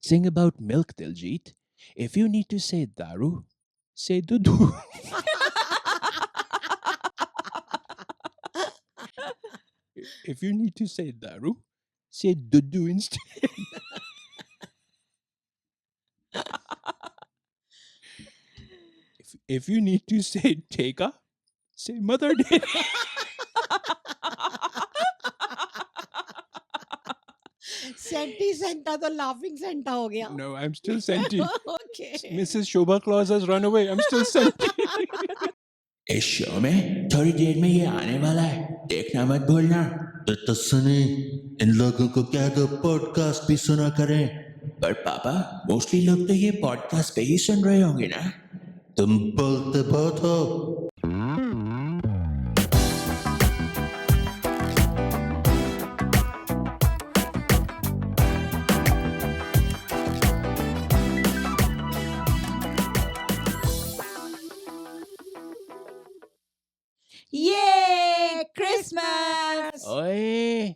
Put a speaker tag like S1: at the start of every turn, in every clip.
S1: Sing about milk, Diljit. If you need to say daru, say dudu. If you need to say daru, say dudu instead. If you need to say teka, say mother day.
S2: सेंटी Santa तो laughing Santa हो गया.
S1: No, I'm still senti.
S2: Okay.
S1: Mrs. Shobha Claus has run away. I'm still senti.
S3: इस show में थोड़ी देर में ये आने वाला है, देखना मत भूलना. तो सुने, इन लोगों को क्या दो पॉडकास्ट भी सुना करें. पर पापा, मोस्टली लोग तो ये पॉडकास्ट पे ही सुन रहे होंगे ना. तुम बोलते बहुत हो.
S2: ये क्रिसमस.
S1: ओए,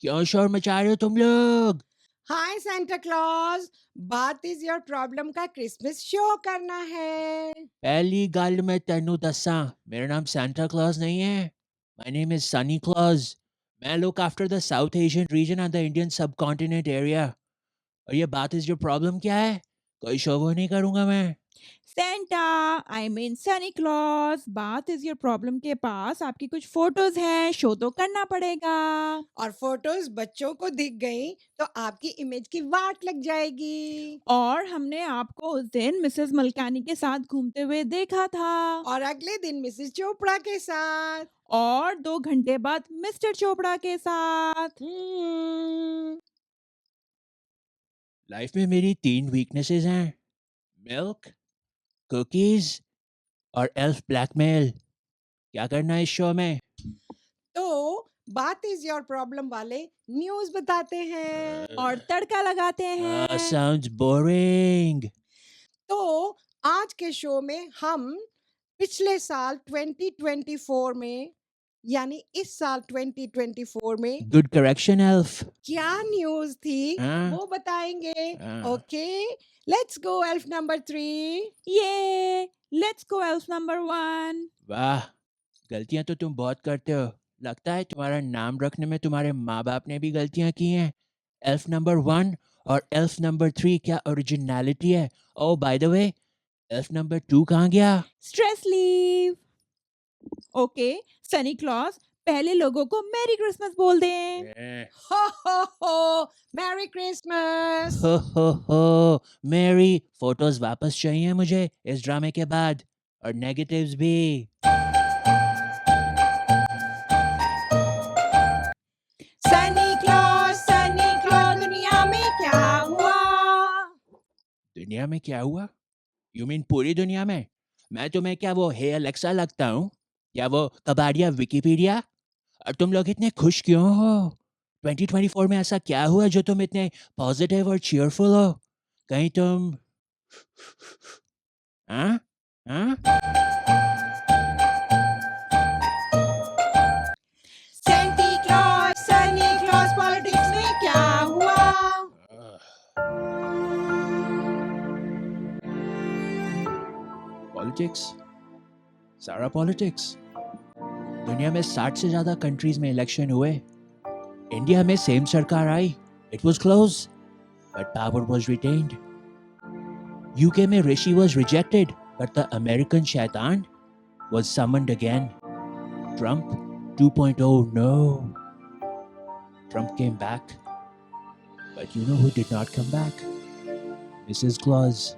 S1: क्यों शोर मचा रहे हो तुम लोग?
S2: हाय सेंटा क्लॉज, बात इज योर प्रॉब्लम का क्रिसमस शो करना है.
S1: पहली गल मैं तेनू दसा, मेरा नाम सांता क्लॉज नहीं है. My name is Sunny Claus. मैं look after the South Asian region and the Indian subcontinent area. और ये बात इज जो प्रॉब्लम क्या है? कोई शो वो नहीं करूंगा मैं.
S4: Santa I mean Sunny clause, बात इज योर प्रॉब्लम के पास आपकी कुछ फोटोज हैं, शो तो करना पड़ेगा.
S2: और फोटोज बच्चों को दिख गई तो आपकी इमेज की वाट लग जाएगी.
S4: और हमने आपको उस दिन मिसेस मलकानी के साथ घूमते हुए देखा था.
S2: और अगले दिन मिसेस चोपड़ा के साथ.
S4: और 2 घंटे बाद मिस्टर चोपड़ा के साथ.
S1: लाइफ में मेरी 3 वीकनेसेस हैं. मिल्क, कुकीज और एल्फ ब्लैकमेल. क्या करना है इस शो में?
S2: तो बात इज योर प्रॉब्लम वाले न्यूज बताते हैं.
S4: और तड़का लगाते हैं.
S1: Sounds boring.
S2: तो आज के शो में हम पिछले साल 2024 में यानी इस साल 2024 में
S1: Good correction, Elf.
S2: क्या न्यूज थी
S1: हाँ?
S2: वो बताएंगे.
S1: हाँ.
S2: Okay, let's go elf number 3.
S4: ये लेट्स गो एल्फ नंबर 1.
S1: वाह, गलतियां तो तुम बहुत करते हो. लगता है तुम्हारा नाम रखने में तुम्हारे माँ बाप ने भी गलतियां की हैं. एल्फ नंबर 1 और एल्फ नंबर 3 क्या ओरिजिनलिटी है. Oh by the way, elf number 2 कहाँ गया?
S4: Stress leave. Okay sunny clause, पहले लोगों को मैरी क्रिसमस बोल दें.
S2: हो मैरी क्रिसमस.
S1: हो मेरी फोटोज वापस चाहिए मुझे इस ड्रामे के बाद, और नेगेटिव्स भी.
S2: सनी क्लॉज दुनिया में क्या हुआ.
S1: दुनिया में क्या हुआ? यू मीन पूरी दुनिया में? मैं तुम्हें क्या वो हे अलेक्सा लगता हूँ, या वो कबाड़िया विकिपीडिया? और तुम लोग इतने खुश क्यों हो? 2024 में ऐसा क्या हुआ जो तुम इतने पॉजिटिव और चीयरफुल हो? कहीं तुम हाँ हाँ?
S2: सनी क्लॉज पॉलिटिक्स में क्या हुआ.
S1: पॉलिटिक्स, सारा पॉलिटिक्स. दुनिया में 60 से ज्यादा कंट्रीज में इलेक्शन हुए. इंडिया में सेम सरकार आई. It was close but power was retained. UK में Rishi was rejected but the American शैतान was summoned again. Trump 2.0. no. Trump came back. But you know who did not come back? Mrs. Claus.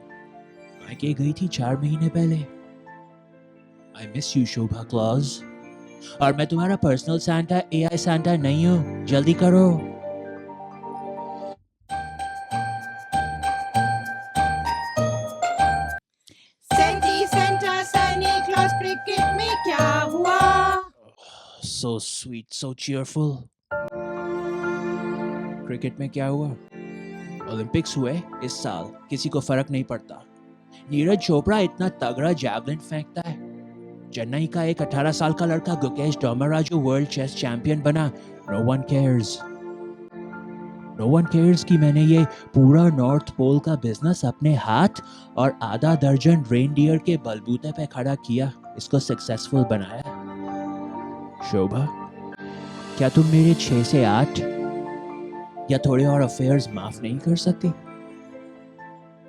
S1: मायके गई थी 4 महीने पहले. I miss you, Shobha clause. और मैं तुम्हारा पर्सनल सांता AI सांता नहीं हूँ. जल्दी करो.
S2: सनी क्लॉज क्रिकेट में क्या हुआ.
S1: So sweet, so cheerful. Cricket में क्या हुआ? ओलंपिक्स हुए इस साल, किसी को फर्क नहीं पड़ता. नीरज चोपड़ा इतना तगड़ा जैवलिन फेंकता है. चेन्नई का एक 18 साल का लड़का Gukesh Dommaraju world chess champion बना. No one cares. No one cares कि मैंने ये पूरा नॉर्थ पोल का बिजनेस अपने हाथ और आधा दर्जन रेनडियर के बलबूते पे खड़ा किया, इसको सक्सेसफुल बनाया। शोभा, क्या तुम मेरे 6 से 8 या थोड़े और अफेयर्स माफ नहीं कर सकती?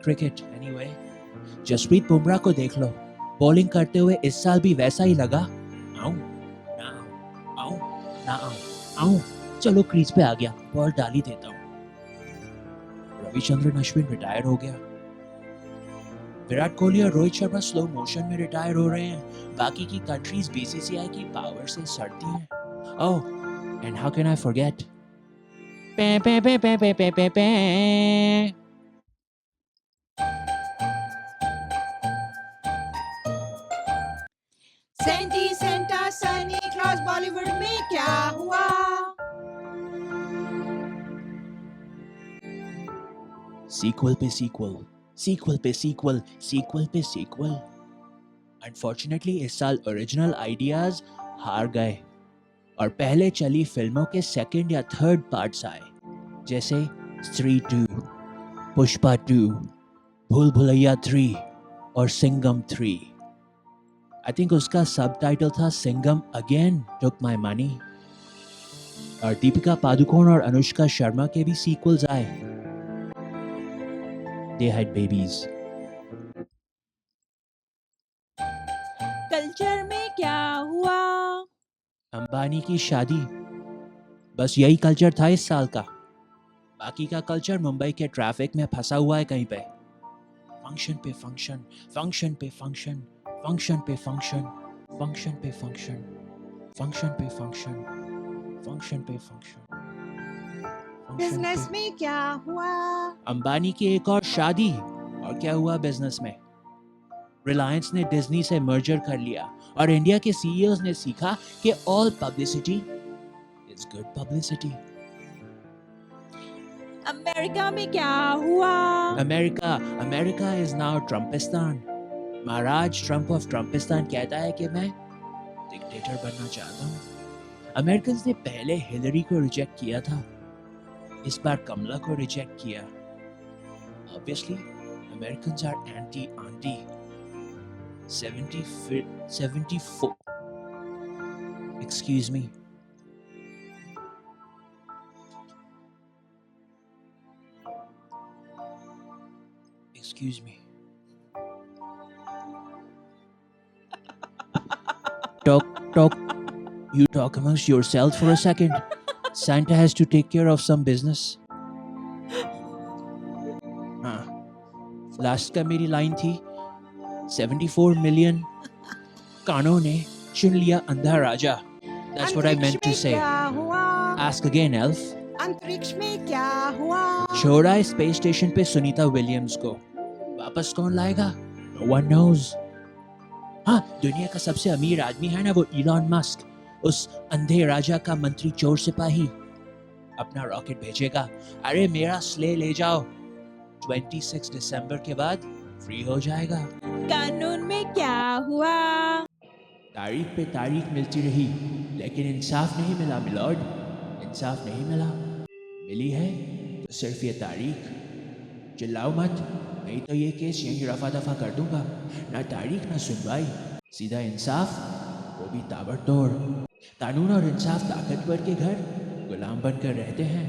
S1: क्रिकेट एनीवे, जसप्रीत बुमराह को देख लो, बॉलिंग करते हुए इस साल भी वैसा ही लगा। आऊं ना आऊं, आऊं ना आऊं, आऊं, चलो क्रीज पे आ गया, बॉल डाल ही देता हूं। रविचंद्रन अश्विन रिटायर हो गया। विराट कोहली और रोहित शर्मा स्लो मोशन में रिटायर हो रहे हैं। बाकी की कंट्रीज बीसीसीआई की पावर से सड़ती हैं। Oh, and how can I forget? पे पे पे पे पे पे पे पे
S2: सेंटी सेंटा सनी क्लॉज बॉलीवुड में क्या हुआ?
S1: सीक्वल पे सीक्वल, सीक्वल पे सीक्वल, सीक्वल पे सीक्वल। अनफॉर्चुनेटली इस साल ओरिजिनल आइडियाज हार गए और पहले चली फिल्मों के सेकंड या थर्ड पार्ट्स आए, जैसे स्त्री 2, पुष्पा 2, भूल भुलैया 3 और सिंघम 3। आई थिंक उसका सब टाइटल था Singham again took my money. और दीपिका पादुकोण और अनुष्का शर्मा के भी सीक्वल्स आए। They had babies.
S4: कल्चर में क्या हुआ?
S1: अंबानी की शादी, बस यही कल्चर था इस साल का। बाकी का कल्चर मुंबई के ट्रैफिक में फंसा हुआ है कहीं पे। फंक्शन पे फंक्शन, फंक्शन पे फंक्शन, फंक्शन पे फंक्शन, फंक्शन पे फंक्शन, फंक्शन पे फंक्शन, फंक्शन पे फंक्शन।
S2: बिजनेस में क्या हुआ?
S1: अंबानी की एक और शादी, और क्या हुआ बिजनेस में? रिलायंस ने डिज्नी से मर्जर कर लिया और इंडिया के सीईओज ने सीखा कि all publicity is good publicity.
S4: America में क्या हुआ?
S1: America is now Trumpistan. Maharaj Trump of Trumpistan कहता है कि मैं डिक्टेटर बनना चाहता हूँ। अमेरिकन ने पहले हिलरी को रिजेक्ट किया था, इस बार कमला को रिजेक्ट किया। Obviously Americans are anti aunty. 74, excuse me, excuse me, talk, you talk amongst yourself for a second. Santa has to take care of some business. हाँ, लास्ट का मेरी लाइन थी, 74 मिलियन कानों ने चुन लिया अंधा राजा। That's what I meant to say.
S2: क्या हुआ?
S1: Ask again, Elf.
S2: अंतरिक्ष में क्या हुआ?
S1: छोड़ा है स्पेस स्टेशन पे सुनीता विलियम्स को, वापस कौन लाएगा? No one knows. हाँ, दुनिया का सबसे अमीर आदमी है ना वो इलॉन मस्क, उस अंधे राजा का मंत्री चोर सिपाही अपना रॉकेट भेजेगा। अरे मेरा स्ले ले जाओ, 26 दिसंबर के बाद फ्री हो जाएगा।
S4: कानून में क्या हुआ?
S1: तारीख पे तारीख मिलती रही, लेकिन इंसाफ नहीं मिला मिलॉर्ड, इंसाफ नहीं मिला। मिली है तो सिर्फ ये तारीख। चिल्लाओ मत, नहीं तो ये केस यहीं रफा दफा कर दूंगा। ना तारीख ना सुनवाई, सीधा इंसाफ, वो भी ताबड़तोड़। कानून और इंसाफ ताकतवर के घर गुलाम बनकर रहते हैं।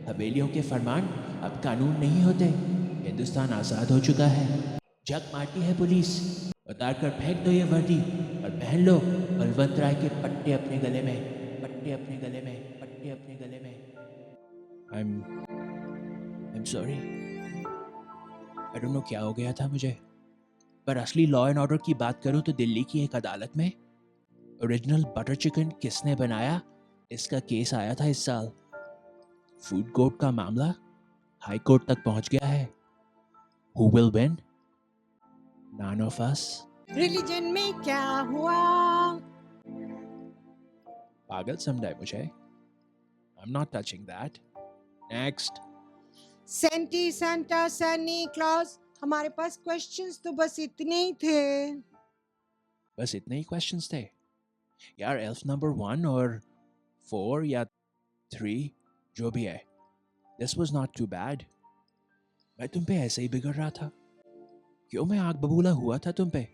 S1: हवेलियों के फरमान अब कानून नहीं होते। हिंदुस्तान आज़ाद हो चुका है। जग मारती है पुलिस, उतार कर फेंक दो ये वर्दी और पहन लो बलवंत राय के पट्टे अपने गले में, पट्टे अपने गले में, पट्टे अपने गले में। I'm sorry. I don't know क्या हो गया था मुझे। पर असली लॉ एंड ऑर्डर की बात करूं तो दिल्ली की एक अदालत में ओरिजिनल बटर चिकन किसने बनाया, इसका केस आया था इस साल। फूड कोर्ट का मामला हाई कोर्ट तक पहुंच गया है। Who will win? None of us.
S2: Religion में क्या हुआ?
S1: पागल समझा है मुझे। I'm not touching that. Next.
S2: सेंटी सेंटा सनी क्लॉज। हमारे पास क्वेश्चंस तो बस इतने ही थे।
S1: बस इतने ही क्वेश्चंस थे यार। एल्फ नंबर 1 और 4 या 3 जो भी है, This was not too bad. मैं तुम पे ऐसे ही बिगड़ रहा था. क्यों मैं आग बबूला हुआ था तुम पे?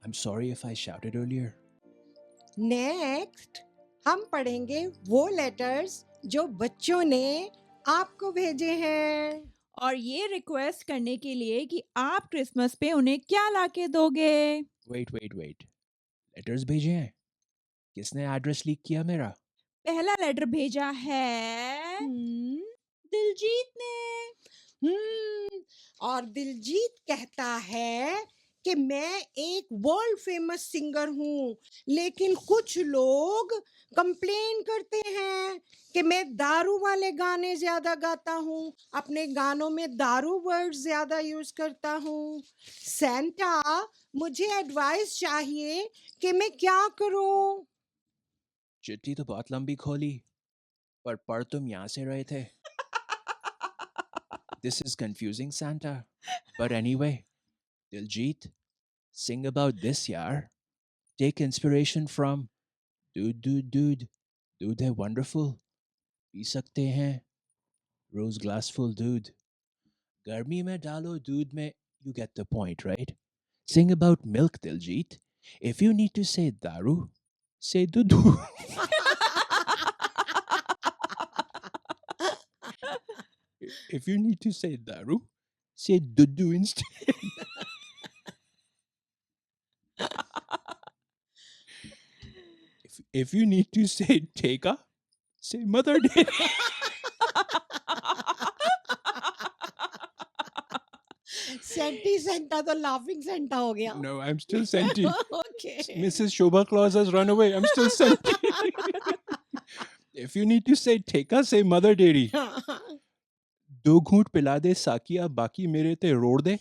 S1: I'm sorry if I shouted earlier.
S2: Next हम पढ़ेंगे वो लेटर्स जो बच्चों ने आपको भेजे हैं.
S4: और ये रिक्वेस्ट करने के लिए कि आप क्रिसमस पे उन्हें क्या लाके दोगे.
S1: Wait. Letters भेजे हैं? किसने एड्रेस लीक किया मेरा?
S4: पहला लेटर भेजा है दिलजीत ने.
S2: और दिलजीत कहता है कि मैं एक वर्ल्ड फेमस सिंगर हूँ, लेकिन कुछ लोग कंप्लेन करते हैं कि मैं दारू वाले गाने ज्यादा गाता हूँ, अपने गानों में दारू वर्ड ज्यादा यूज करता हूँ. सेंटा, मुझे एडवाइस चाहिए कि मैं क्या करूँ.
S1: चिट्ठी तो बहुत लंबी खोली, पर पढ़ तुम यहाँ से रहे थे. This is confusing, Santa. But anyway, Diljit, sing about this, yaar. Take inspiration from Dude. Dude है wonderful. पी सकते हैं. Rose glass full, dude. गर्मी में डालो दूध में. You get the point, right? Sing about milk, Diljit. If you need to say daru, say dudu. If you need to say daru, say dudu instead. If you need to say teka, say mother dairy.
S2: सेंटी Santa तो laughing Santa हो गया.
S1: No, I'm still senti.
S2: Okay.
S1: Mrs. Shobha Claus has run away. I'm still senti. If you need to say teka, say mother dairy. दो घूंट पिला दे साकिया, बाकी मेरे ते road they.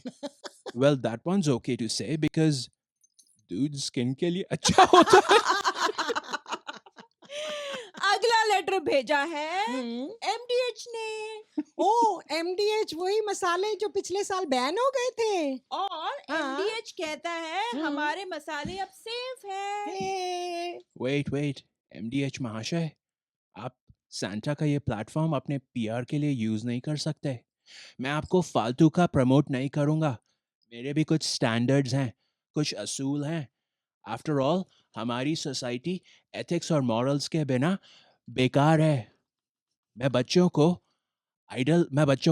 S1: Well, that one's okay to say because dude skin के लिए अच्छा होता है.
S4: अगला लेटर भेजा है
S2: हम्म.
S4: एमडीएच ने.
S2: ओ, एमडीएच वही मसाले जो पिछले साल बैन हो गए थे.
S4: और
S2: हाँ.
S4: एमडीएच कहता है हमारे मसाले अब सेफ है.
S2: हे.
S1: Wait. MDH महाशय, आप सैंटा का ये प्लेटफॉर्म अपने पीआर के लिए यूज नहीं कर सकते. मैं आपको फालतू का प्रमोट नहीं करूंगा. मेरे भी कुछ स्टैंडर्ड्स हैं, कुछ असूल हैं. आफ्टर ऑल हमारी सोसाइटी एथिक्स और मॉरल्स के बिना बेकार है. मैं बच्चों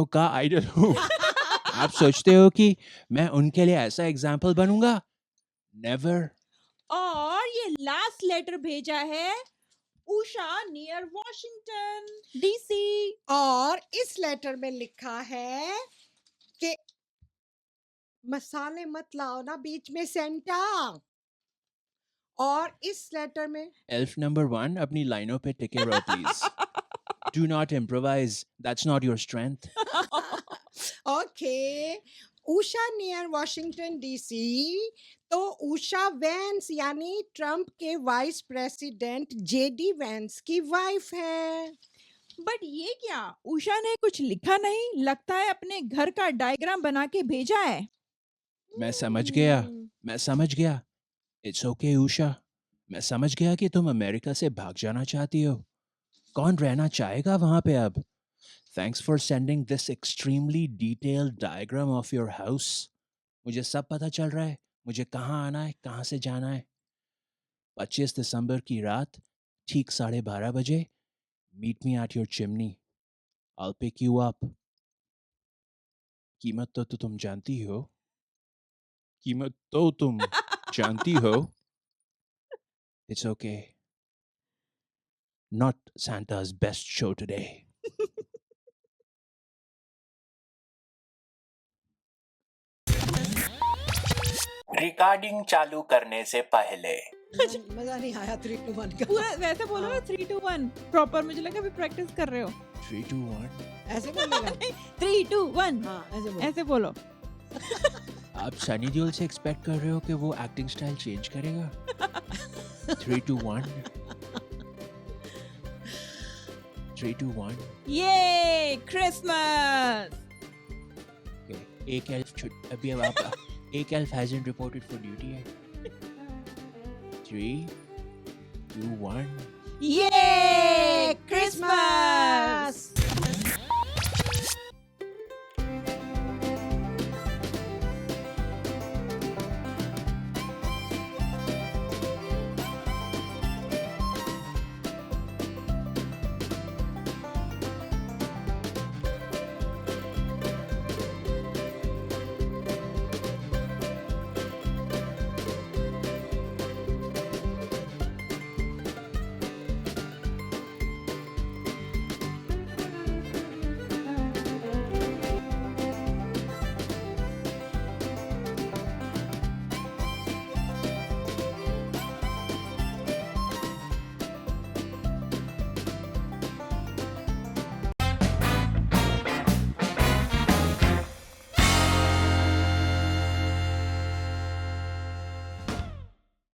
S1: का आइडल हूँ. आप सोचते हो कि मैं उनके लिए ऐसा एग्जाम्पल बनूंगा? नेवर.
S4: और ये लास्ट लेटर भेजा है उषा नियर वॉशिंगटन डीसी.
S2: और इस लेटर में लिखा है कि मसाले मत लाओ ना बीच में सेंटा. और इस लेटर में
S1: Elf number 1, अपनी लाइनों पे टिके रहो please. Do not improvise. That's not your strength.
S2: Okay, Usha near Washington DC. तो उषा वैंस यानी ट्रम्प के वाइस प्रेसिडेंट जेडी वैंस की वाइफ है.
S4: बट ये क्या, उषा ने कुछ लिखा नहीं, लगता है अपने घर का डायग्राम बना के भेजा है.
S1: मैं समझ गया. It's okay, Usha. मैं समझ गया कि तुम अमेरिका से भाग जाना चाहती हो. कौन रहना चाहेगा वहां पे अब? Thanks for sending this extremely detailed diagram of your house. मुझे सब पता चल रहा है. मुझे कहाँ आना है, कहाँ से जाना है. 25 दिसंबर की रात ठीक 12:30 बजे. Meet me at your chimney. I'll pick you up. कीमत तो तुम जानती हो. It's okay. Not Santa's best show today.
S3: Recording चालू करने से पहले
S2: मजा नहीं आया 3 to 1 का.
S4: पूरा वैसे बोलो ना 3 2 1 प्रॉपर. मुझे लगा अभी प्रैक्टिस कर रहे हो.
S1: 3, 2, 1.
S2: ऐसे बोलेगा.
S4: 3 2 1
S2: हाँ, ऐसे बोलो.
S4: ऐसे बोलो.
S1: आप सनी देओल से एक्सपेक्ट कर रहे हो कि वो एक्टिंग स्टाइल चेंज करेगा? 3, 2, 1. 3, 2, 1.
S4: ये क्रिसमस.
S1: Okay. एक elf hasn't reported for duty yet. 3, 2, 1.
S4: ये क्रिसमस.